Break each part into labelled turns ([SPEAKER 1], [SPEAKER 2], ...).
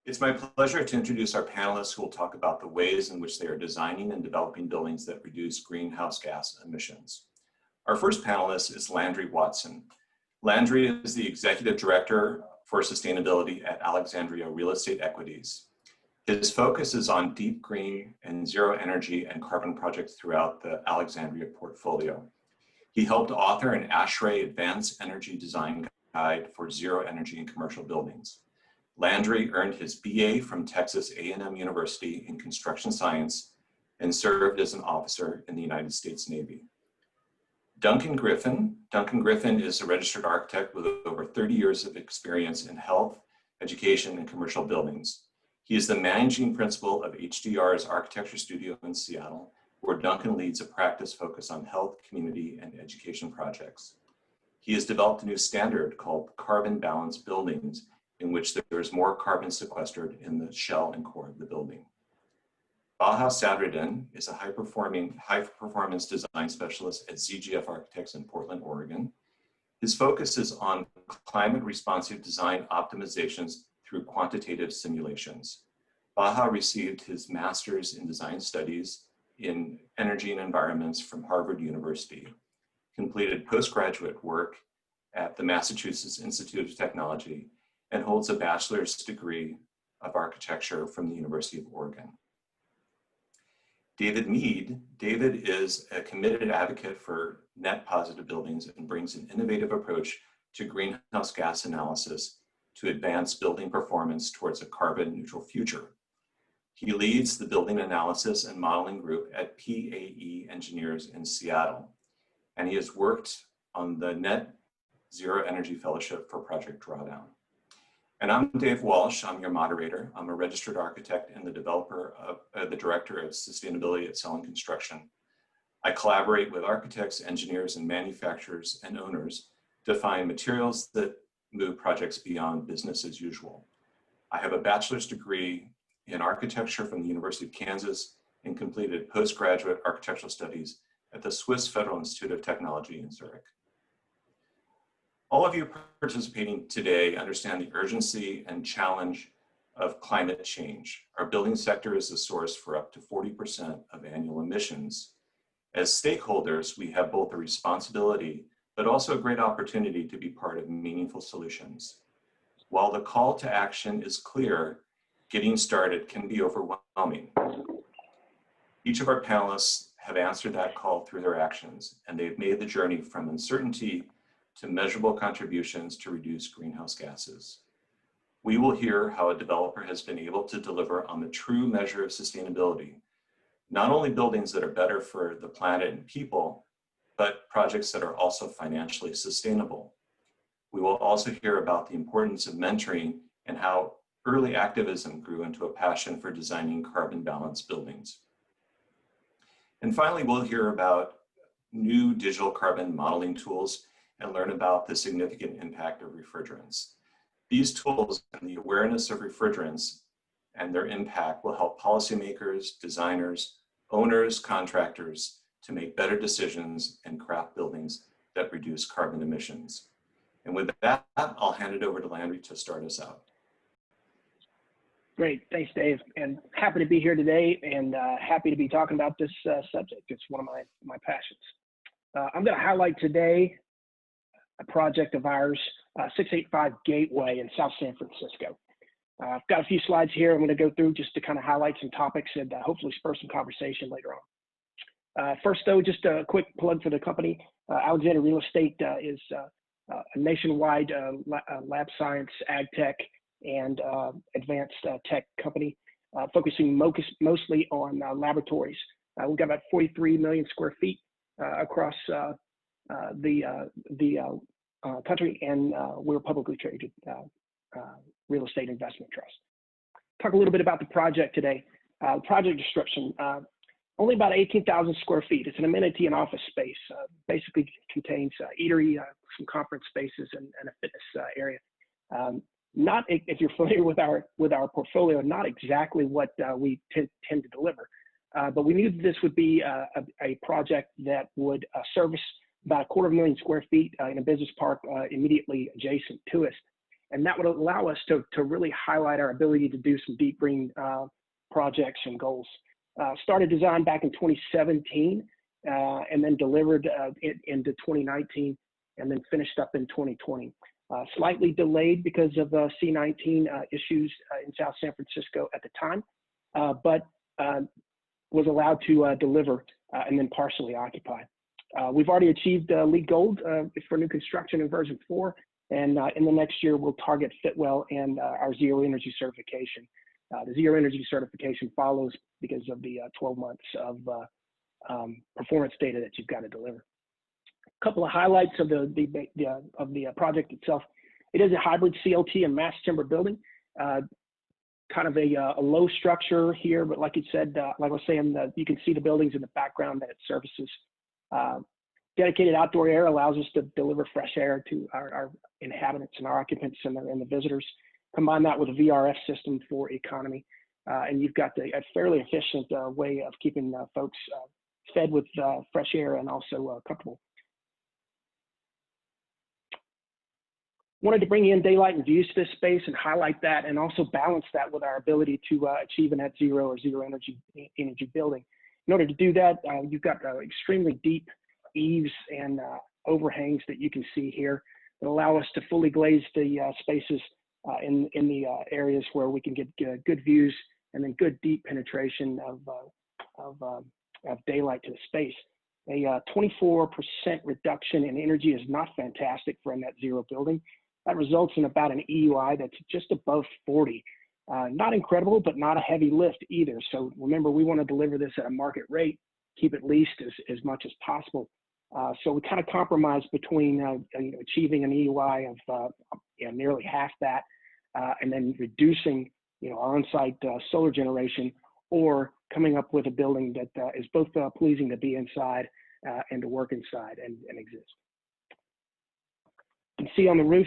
[SPEAKER 1] It's my pleasure to introduce our panelists who will talk about the ways in which they are designing and developing buildings that reduce greenhouse gas emissions. Our first panelist is Landry Watson. Landry is the Executive Director for Sustainability at Alexandria Real Estate Equities. His focus is on deep green and zero energy and carbon projects throughout the Alexandria portfolio. He helped author an ASHRAE Advanced Energy Design Guide for Zero Energy in Commercial Buildings. Landry earned his BA from Texas A&M University in construction science and served as an officer in the United States Navy. Duncan Griffin is a registered architect with over 30 years of experience in health, education, and commercial buildings. He is the managing principal of HDR's architecture studio in Seattle, where Duncan leads a practice focused on health, community, and education projects. He has developed a new standard called carbon balanced buildings, in which there is more carbon sequestered in the shell and core of the building. Baha Sadruddin is a high-performance design specialist at ZGF Architects in Portland, Oregon. His focus is on climate-responsive design optimizations through quantitative simulations. Baha received his master's in design studies in energy and environments from Harvard University, completed postgraduate work at the Massachusetts Institute of Technology, and holds a bachelor's degree of architecture from the University of Oregon. David Mead. David is a committed advocate for net positive buildings and brings an innovative approach to greenhouse gas analysis to advance building performance towards a carbon neutral future. He leads the building analysis and modeling group at PAE Engineers in Seattle, and he has worked on the Net Zero Energy Fellowship for Project Drawdown. And I'm Dave Walsh, I'm your moderator. I'm a registered architect and the director of sustainability at Selling Construction. I collaborate with architects, engineers, and manufacturers and owners to find materials that move projects beyond business as usual. I have a bachelor's degree in architecture from the University of Kansas and completed postgraduate architectural studies at the Swiss Federal Institute of Technology in Zurich. All of you participating today understand the urgency and challenge of climate change. Our building sector is the source for up to 40% of annual emissions. As stakeholders, we have both a responsibility, but also a great opportunity to be part of meaningful solutions. While the call to action is clear, getting started can be overwhelming. Each of our panelists have answered that call through their actions, and they've made the journey from uncertainty to measurable contributions to reduce greenhouse gases. We will hear how a developer has been able to deliver on the true measure of sustainability, not only buildings that are better for the planet and people, but projects that are also financially sustainable. We will also hear about the importance of mentoring and how early activism grew into a passion for designing carbon balanced buildings. And finally, we'll hear about new digital carbon modeling tools and learn about the significant impact of refrigerants. These tools and the awareness of refrigerants and their impact will help policymakers, designers, owners, contractors to make better decisions and craft buildings that reduce carbon emissions. And with that, I'll hand it over to Landry to start us out.
[SPEAKER 2] Great, thanks Dave, and happy to be here today and happy to be talking about this subject. It's one of my passions. I'm gonna highlight today a project of ours, 685 Gateway in South San Francisco. I've got a few slides here I'm going to go through just to kind of highlight some topics and hopefully spur some conversation later on. First though, just a quick plug for the company. Alexandria Real Estate is a nationwide lab science, ag tech, and advanced tech company, focusing mostly on laboratories. We've got about 43 million square feet across the country, and we're a publicly traded real estate investment trust. Talk a little bit about the project today. Project description, only about 18,000 square feet. It's an amenity and office space. Basically contains eatery, some conference spaces, and a fitness area. Not, if you're familiar with our portfolio, not exactly what we tend to deliver, but we knew this would be a project that would service about 250,000 square feet in a business park immediately adjacent to us. And that would allow us to really highlight our ability to do some deep green projects and goals. Started design back in 2017 and then delivered into 2019 and then finished up in 2020. Slightly delayed because of C-19 issues in South San Francisco at the time, but was allowed to deliver and then partially occupy. We've already achieved LEED Gold for new construction in version 4, and in the next year we'll target Fitwel and our Zero Energy certification. The Zero Energy certification follows because of the 12 months of performance data that you've got to deliver. A couple of highlights of the project itself. It is a hybrid CLT and mass timber building. Kind of a low structure here, but like you said, like I was saying, you can see the buildings in the background that it services. Dedicated outdoor air allows us to deliver fresh air to our inhabitants and our occupants and the visitors. Combine that with a VRF system for economy, and you've got a fairly efficient way of keeping folks fed with fresh air and also comfortable. Wanted to bring in daylight and views to this space and highlight that, and also balance that with our ability to achieve a net zero or zero energy building. In order to do that, you've got extremely deep eaves and overhangs that you can see here that allow us to fully glaze the spaces in the areas where we can get good views and then good deep penetration of daylight to the space. A 24% reduction in energy is not fantastic for a net zero building. That results in about an EUI that's just above 40. Not incredible, but not a heavy lift either. So remember, we want to deliver this at a market rate, keep it leased as much as possible. So we kind of compromise between achieving an EUI of nearly half that, and then reducing our on-site solar generation, or coming up with a building that is both pleasing to be inside and to work inside and exist. You can see on the roof,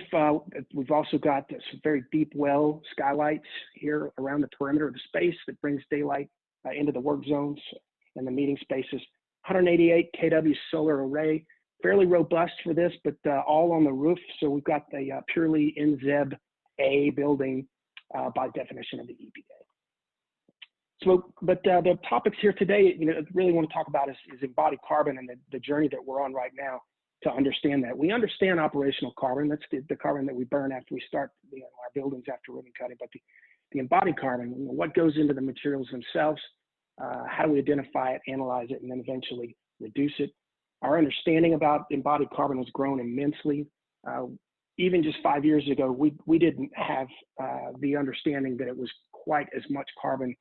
[SPEAKER 2] we've also got some very deep well skylights here around the perimeter of the space that brings daylight into the work zones and the meeting spaces. 188 kW solar array, fairly robust for this, but all on the roof. So we've got the purely NZEB A building by definition of the EPA. So, but the topics here today, really want to talk about is embodied carbon and the journey that we're on right now to understand that. We understand operational carbon. That's the carbon that we burn after we start our buildings after ribbon cutting. But the embodied carbon, what goes into the materials themselves, how do we identify it, analyze it, and then eventually reduce it? Our understanding about embodied carbon has grown immensely. Even just 5 years ago, we didn't have the understanding that it was quite as much carbon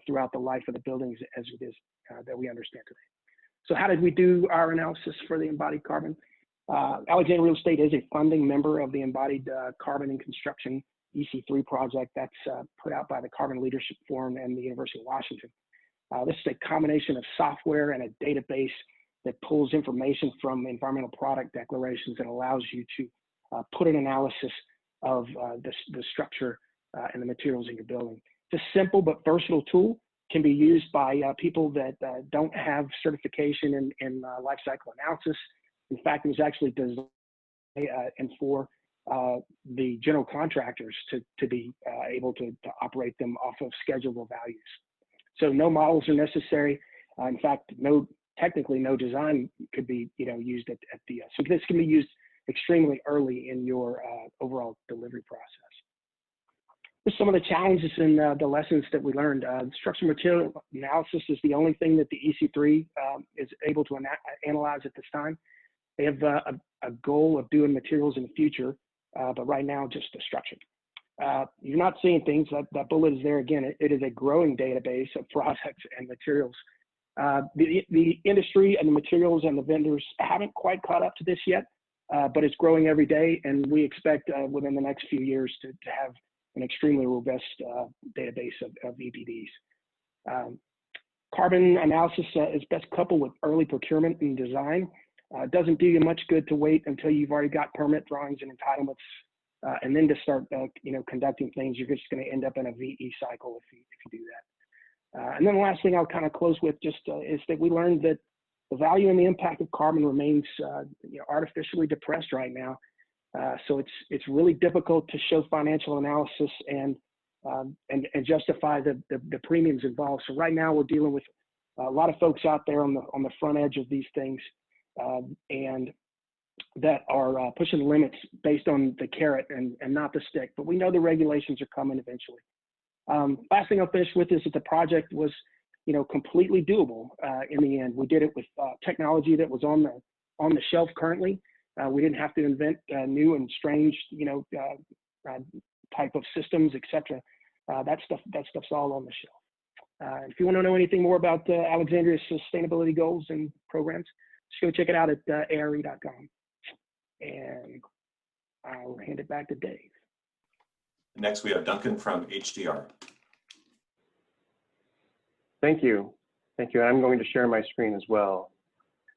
[SPEAKER 2] throughout the life of the buildings as it is that we understand today. So how did we do our analysis for the embodied carbon? Alexander Real Estate is a funding member of the Embodied Carbon in Construction EC3 project that's put out by the Carbon Leadership Forum and the University of Washington. This is a combination of software and a database that pulls information from environmental product declarations and allows you to put an analysis of the structure and the materials in your building. It's a simple but versatile tool. Can be used by people that don't have certification in life cycle analysis. In fact, it was actually designed and for the general contractors to be able to operate them off of schedulable values. So no models are necessary. In fact, technically no design could be used at the, so this can be used extremely early in your overall delivery process. Some of the challenges and the lessons that we learned. Structural material analysis is the only thing that the EC3 is able to analyze at this time. They have a goal of doing materials in the future, but right now just the structure. You're not seeing things, that bullet is there again. It is a growing database of products and materials. The industry and the materials and the vendors haven't quite caught up to this yet, but it's growing every day, and we expect within the next few years to have an extremely robust database of EPDs. Carbon analysis is best coupled with early procurement and design. It doesn't do you much good to wait until you've already got permit drawings and entitlements, and then to start conducting things. You're just going to end up in a VE cycle if you do that. And then the last thing I'll kind of close with just is that we learned that the value and the impact of carbon remains artificially depressed right now. So it's really difficult to show financial analysis and justify the premiums involved. So right now we're dealing with a lot of folks out there on the front edge of these things, and that are pushing the limits based on the carrot and not the stick. But we know the regulations are coming eventually. Last thing I'll finish with is that the project was, completely doable in the end. We did it with technology that was on the shelf currently. We didn't have to invent new and strange, type of systems, etc. That stuff's all on the shelf. If you want to know anything more about Alexandria's sustainability goals and programs, just go check it out at ARE.com. And I'll hand it back to Dave.
[SPEAKER 1] Next, we have Duncan from HDR.
[SPEAKER 3] Thank you. Thank you. I'm going to share my screen as well.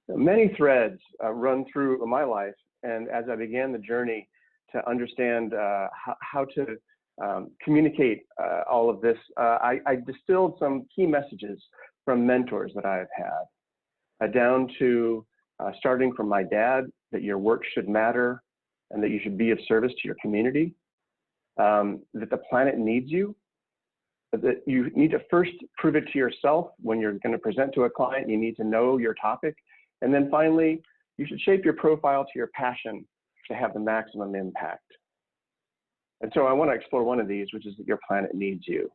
[SPEAKER 3] Many threads run through my life, and as I began the journey to understand how to communicate all of this, I distilled some key messages from mentors that I have had, down to starting from my dad, that your work should matter and that you should be of service to your community, that the planet needs you, that you need to first prove it to yourself when you're going to present to a client. You need to know your topic. And then finally, you should shape your profile to your passion to have the maximum impact. And so I want to explore one of these, which is that your planet needs you.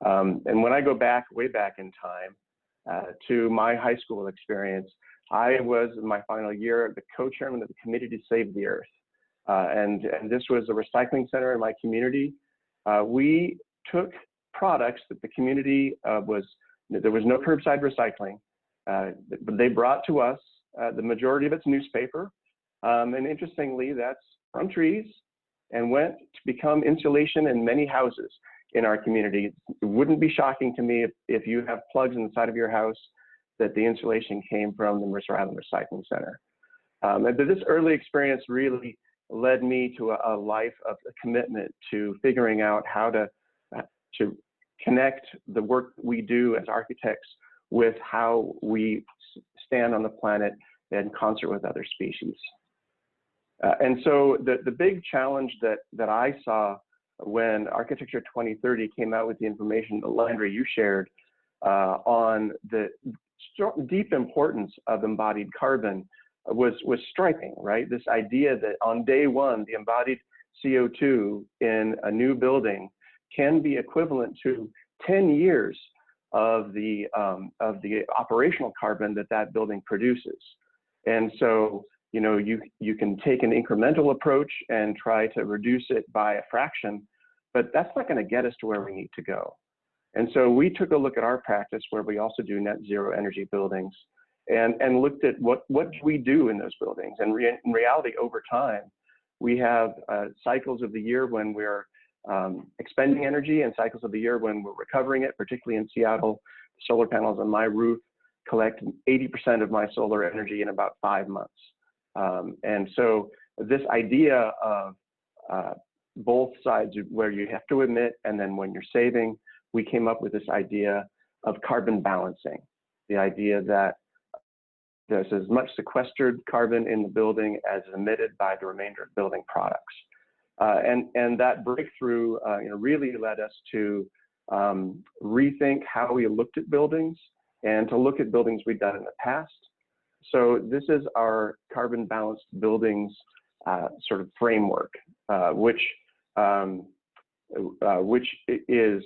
[SPEAKER 3] And when I go back, way back in time, to my high school experience, I was in my final year the co-chairman of the Committee to Save the Earth. And this was a recycling center in my community. We took products that the community there was no curbside recycling. But they brought to us the majority of its newspaper. And interestingly, that's from trees and went to become insulation in many houses in our community. It wouldn't be shocking to me if you have plugs in the side of your house that the insulation came from the Mercer Island Recycling Center. But this early experience really led me to a life of a commitment to figuring out how to connect the work we do as architects with how we stand on the planet in concert with other species. And so the big challenge that I saw when Architecture 2030 came out with the information that Landry, you shared on the deep importance of embodied carbon was striking, right? This idea that on day one, the embodied CO2 in a new building can be equivalent to 10 years of the operational carbon that building produces. And so, you can take an incremental approach and try to reduce it by a fraction, but that's not going to get us to where we need to go. And so we took a look at our practice where we also do net zero energy buildings and looked at what we do in those buildings. And in reality, over time, we have cycles of the year when we're expending energy and cycles of the year when we're recovering it, particularly in Seattle. Solar panels on my roof collect 80% of my solar energy in about 5 months. And so this idea of both sides where you have to emit and then when you're saving, we came up with this idea of carbon balancing, the idea that there's as much sequestered carbon in the building as emitted by the remainder of building products. And that breakthrough really led us to rethink how we looked at buildings and to look at buildings we'd done in the past. So this is our carbon balanced buildings sort of framework, which it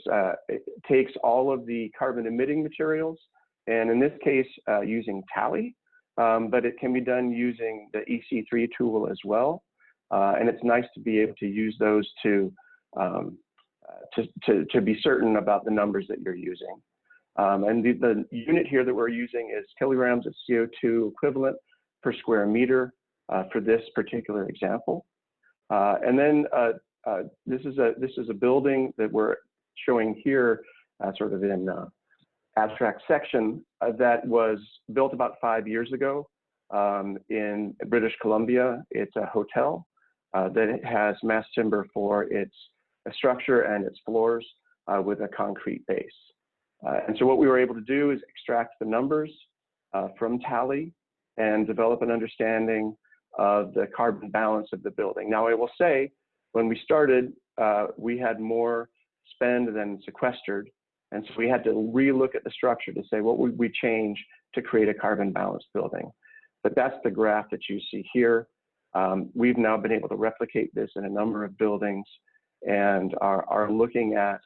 [SPEAKER 3] takes all of the carbon emitting materials, and in this case using tally, but it can be done using the EC3 tool as well. And it's nice to be able to use those to be certain about the numbers that you're using. And the unit here that we're using is kilograms of CO2 equivalent per square meter for this particular example. And then this is a building that we're showing here sort of in abstract section that was built about 5 years ago in British Columbia. It's a hotel that has mass timber for its structure and its floors with a concrete base. And so what we were able to do is extract the numbers from tally and develop an understanding of the carbon balance of the building. Now, I will say, when we started, we had more spend than sequestered. And so we had to relook at the structure to say, what would we change to create a carbon balanced building? But that's the graph that you see here. We've now been able to replicate this in a number of buildings and are looking at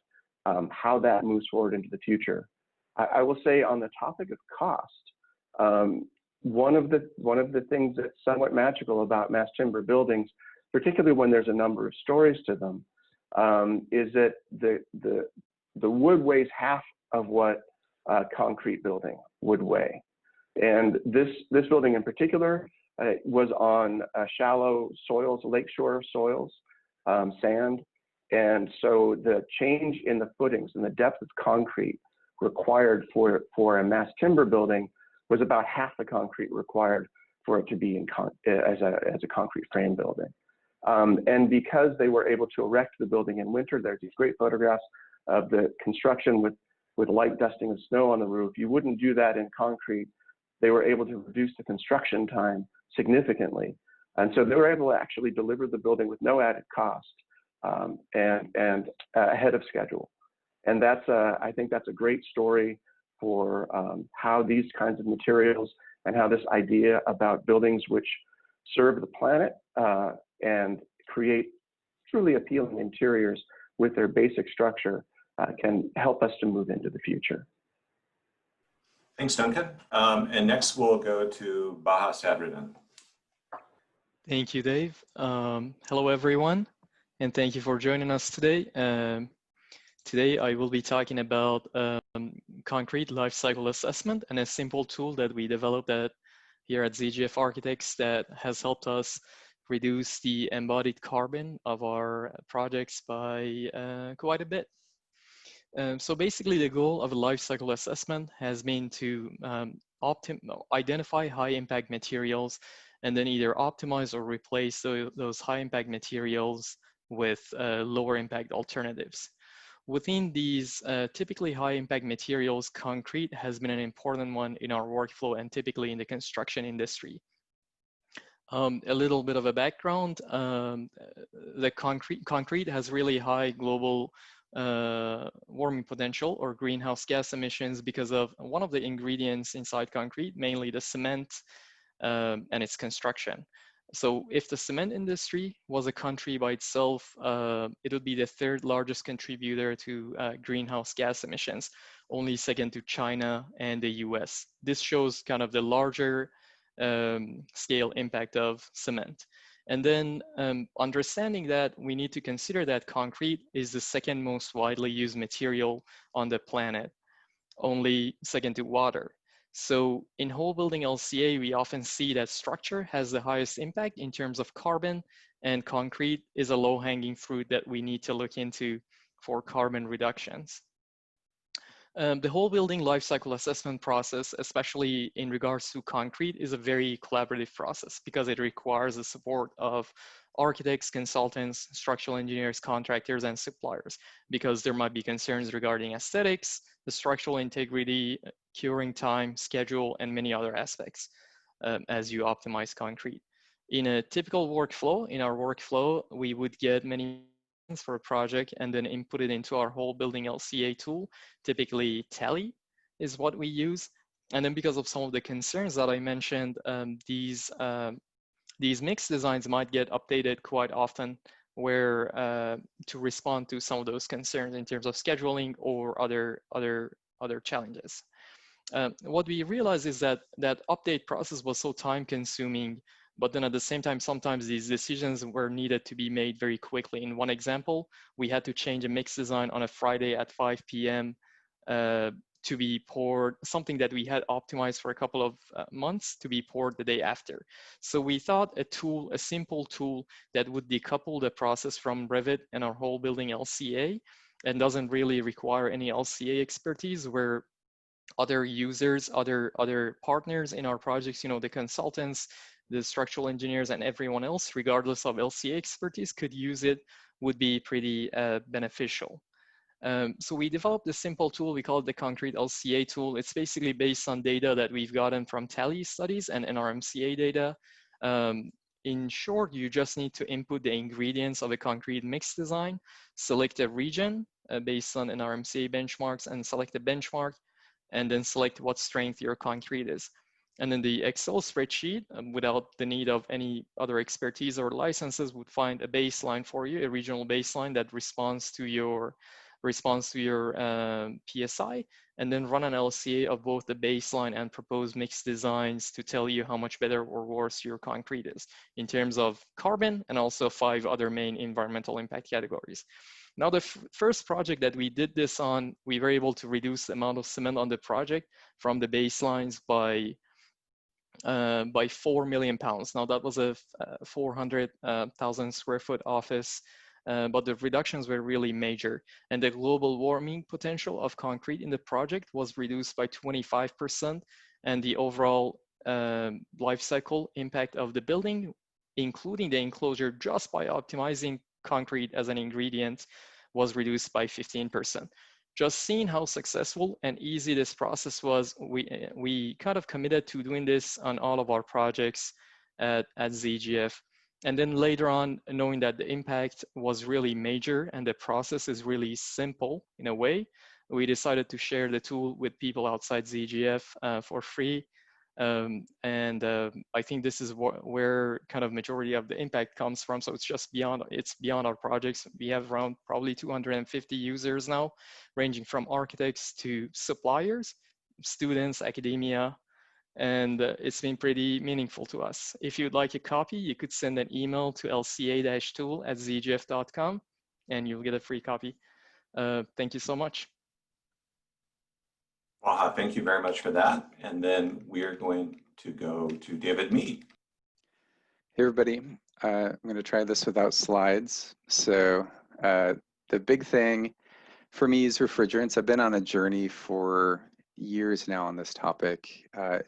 [SPEAKER 3] how that moves forward into the future. I will say, on the topic of cost, one of the things that's somewhat magical about mass timber buildings, particularly when there's a number of stories to them, is that the wood weighs half of what a concrete building would weigh. And this building in particular was on shallow soils, lakeshore soils, sand. And so the change in the footings and the depth of concrete required for a mass timber building was about half the concrete required for it to be as a concrete frame building. And because they were able to erect the building in winter, there's these great photographs of the construction with light dusting of snow on the roof. You wouldn't do that in concrete. They were able to reduce the construction time significantly. And so they were able to actually deliver the building with no added cost and ahead of schedule. And I think that's a great story for how these kinds of materials and how this idea about buildings which serve the planet and create truly appealing interiors with their basic structure can help us to move into the future.
[SPEAKER 1] Thanks, Duncan. And next we'll go to Baha Sadruddin.
[SPEAKER 4] Thank you, Dave. Hello, everyone, and thank you for joining us today. Today, I will be talking about concrete life cycle assessment and a simple tool that we developed here at ZGF Architects that has helped us reduce the embodied carbon of our projects by quite a bit. So basically, the goal of a life cycle assessment has been to identify high impact materials and then either optimize or replace those high impact materials with lower impact alternatives. Within these typically high impact materials, concrete has been an important one in our workflow and typically in the construction industry. A little bit of a background, the concrete has really high global warming potential or greenhouse gas emissions because of one of the ingredients inside concrete, mainly the cement and its construction. So if the cement industry was a country by itself, it would be the third largest contributor to greenhouse gas emissions, only second to China and the US. This shows kind of the larger scale impact of cement. And then understanding that, we need to consider that concrete is the second most widely used material on the planet, only second to water. So in whole building LCA, we often see that structure has the highest impact in terms of carbon, and concrete is a low-hanging fruit that we need to look into for carbon reductions. The whole building life cycle assessment process, especially in regards to concrete, is a very collaborative process because it requires the support of architects, consultants, structural engineers, contractors, and suppliers, because there might be concerns regarding aesthetics, the structural integrity, curing time, schedule, and many other aspects as you optimize concrete. In a typical workflow, in our workflow, we would get many for a project and then input it into our whole building LCA tool. Typically Tally is what we use. And then because of some of the concerns that I mentioned, these mixed designs might get updated quite often where to respond to some of those concerns in terms of scheduling or other challenges. What we realized is that update process was so time consuming, but then at the same time, sometimes these decisions were needed to be made very quickly. In one example, we had to change a mix design on a Friday at 5 p.m. To be poured, something that we had optimized for a couple of months to be poured the day after. So we thought a simple tool that would decouple the process from Revit and our whole building LCA and doesn't really require any LCA expertise, where other users, other partners in our projects, you know, the consultants, the structural engineers, and everyone else, regardless of LCA expertise, could use it, would be pretty beneficial. So we developed a simple tool. We call it the Concrete LCA tool. It's basically based on data that we've gotten from Tally studies and NRMCA data. in short, you just need to input the ingredients of a concrete mix design, select a region based on NRMCA benchmarks and select a benchmark, and then select what strength your concrete is. And then the Excel spreadsheet, without the need of any other expertise or licenses, would find a baseline for you, a regional baseline that responds to your PSI, and then run an LCA of both the baseline and proposed mix designs to tell you how much better or worse your concrete is in terms of carbon and also 5 other main environmental impact categories. Now, the first project that we did this on, we were able to reduce the amount of cement on the project from the baselines by 4 million pounds. Now, that was a 400,000 square foot office, but the reductions were really major. And the global warming potential of concrete in the project was reduced by 25%. And the overall life cycle impact of the building, including the enclosure, just by optimizing concrete as an ingredient, was reduced by 15%. Just seeing how successful and easy this process was, we kind of committed to doing this on all of our projects at ZGF. And then later on, knowing that the impact was really major and the process is really simple in a way, we decided to share the tool with people outside ZGF for free. I think this is where kind of majority of the impact comes from. So it's beyond our projects. We have around probably 250 users now, ranging from architects to suppliers, students, academia, and it's been pretty meaningful to us. If you'd like a copy, you could send an email to lca-tool@zgf.com and you'll get a free copy. Thank you so much.
[SPEAKER 1] Well, thank you very much for that. And then we are going to go to David Mead.
[SPEAKER 5] Hey, everybody. I'm going to try this without slides. So the big thing for me is refrigerants. I've been on a journey for years now on this topic. I've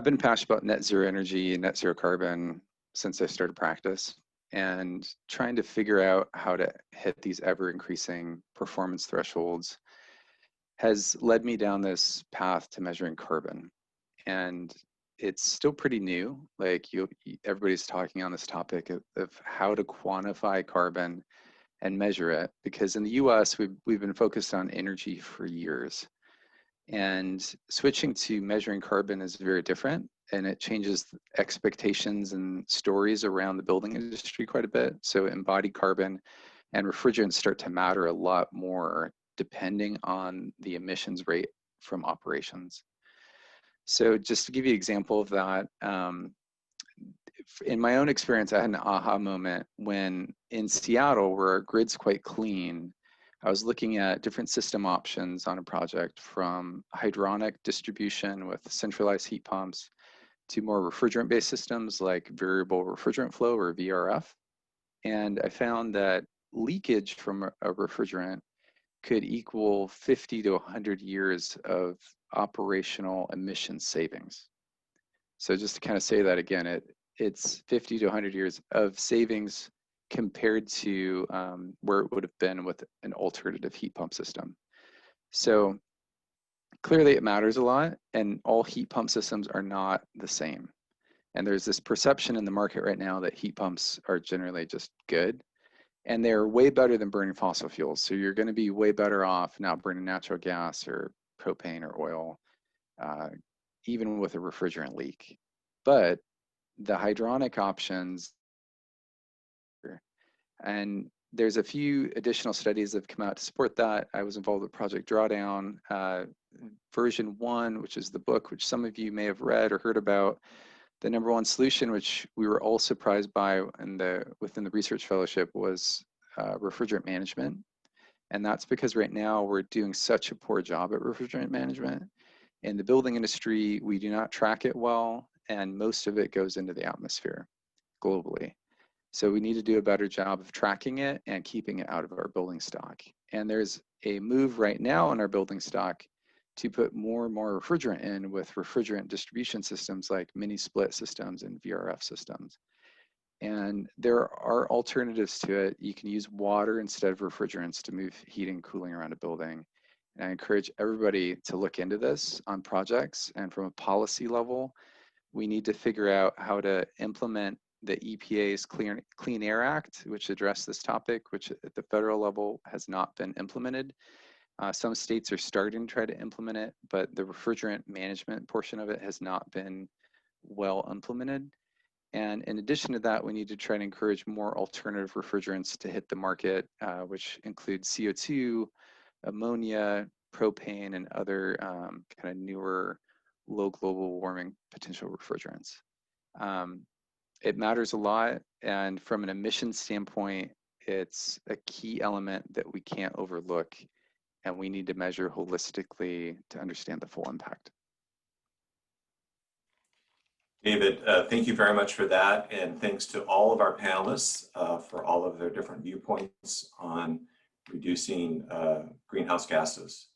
[SPEAKER 5] been passionate about net zero energy and net zero carbon since I started practice, and trying to figure out how to hit these ever increasing performance thresholds has led me down this path to measuring carbon. And it's still pretty new. Like everybody's talking on this topic of how to quantify carbon and measure it, because in the US, we've been focused on energy for years. And switching to measuring carbon is very different, and it changes expectations and stories around the building industry quite a bit. So embodied carbon and refrigerants start to matter a lot more depending on the emissions rate from operations. So just to give you an example of that, in my own experience, I had an aha moment when in Seattle, where our grid's quite clean, I was looking at different system options on a project, from hydronic distribution with centralized heat pumps to more refrigerant-based systems like variable refrigerant flow, or VRF. And I found that leakage from a refrigerant could equal 50 to 100 years of operational emission savings. So just to kind of say that again, it's 50 to 100 years of savings compared to where it would have been with an alternative heat pump system. So clearly it matters a lot, and all heat pump systems are not the same. And there's this perception in the market right now that heat pumps are generally just good, and they're way better than burning fossil fuels. So you're going to be way better off not burning natural gas or propane or oil, even with a refrigerant leak. But the hydronic options, and there's a few additional studies that have come out to support that. I was involved with Project Drawdown, version 1, which is the book, which some of you may have read or heard about. The #1 solution, which we were all surprised by within the research fellowship, was refrigerant management. And that's because right now we're doing such a poor job at refrigerant management. In the building industry, we do not track it well, and most of it goes into the atmosphere globally. So we need to do a better job of tracking it and keeping it out of our building stock. And there's a move right now in our building stock to put more and more refrigerant in with refrigerant distribution systems like mini split systems and VRF systems. And there are alternatives to it. You can use water instead of refrigerants to move heating and cooling around a building. And I encourage everybody to look into this on projects. And from a policy level, We need to figure out how to implement the EPA's Clean Air Act, which addressed this topic, which at the federal level has not been implemented. Some states are starting to try to implement it, but the refrigerant management portion of it has not been well implemented. And in addition to that, we need to try to encourage more alternative refrigerants to hit the market, which include CO2, ammonia, propane, and other kind of newer low global warming potential refrigerants. It matters a lot, and from an emissions standpoint, it's a key element that we can't overlook, and we need to measure holistically to understand the full impact.
[SPEAKER 1] David, thank you very much for that, and thanks to all of our panelists for all of their different viewpoints on reducing greenhouse gases.